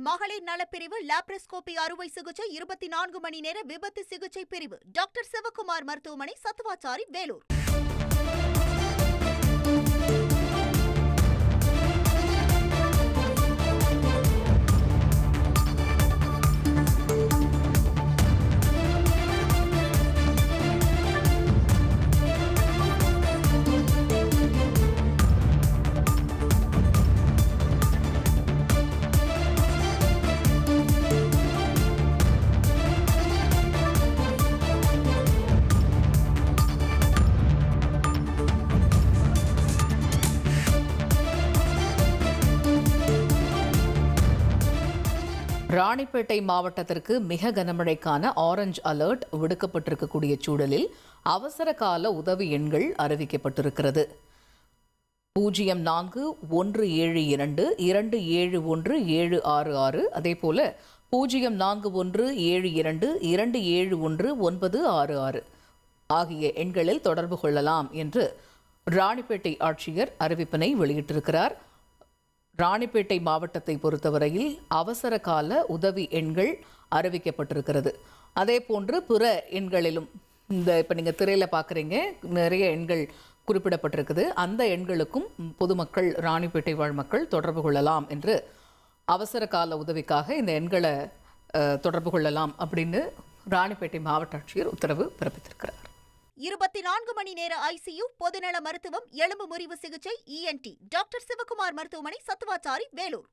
மகளிர் நலப்பிரிவு லாப்ரோஸ்கோபி அறுவை சிகிச்சை 24 மணி நேர விபத்து சிகிச்சை பிரிவு டாக்டர் சிவக்குமார் மருத்துவமனை, சத்துவாச்சாரி, வேலூர். ராணிப்பேட்டை மாவட்டத்திற்கு மிக கனமழைக்கான ஆரஞ்சு அலர்ட் விடுக்கப்பட்டிருக்கக்கூடிய சூழலில் அவசர கால உதவி எண்கள் அறிவிக்கப்பட்டிருக்கிறது. 041722717666, அதேபோல 041722719666 ஆகிய எண்களில் தொடர்பு கொள்ளலாம் என்று ராணிப்பேட்டை ஆட்சியர் அறிவிப்பினை வெளியிட்டிருக்கிறார். ராணிப்பேட்டை மாவட்டத்தை பொறுத்தவரையில் அவசர கால உதவி எண்கள் அறிவிக்கப்பட்டிருக்கிறது. அதே போன்று பிற எண்களிலும் இப்போ நீங்கள் திரையில் பார்க்குறீங்க, நிறைய எண்கள் குறிப்பிடப்பட்டிருக்குது. அந்த எண்களுக்கும் பொதுமக்கள், ராணிப்பேட்டை வாழ் மக்கள் தொடர்பு கொள்ளலாம் என்று, அவசர கால உதவிக்காக இந்த எண்களை தொடர்பு கொள்ளலாம் அப்படின்னு ராணிப்பேட்டை மாவட்ட ஆட்சியர் உத்தரவு பிறப்பித்திருக்கிறார். 24 மணி நேர ஐசியு, பொதுநல மருத்துவம், எலும்பு முறிவு சிகிச்சை, ENT டாக்டர் சிவக்குமார் மருத்துவமனை, சத்துவாச்சாரி, வேலூர்.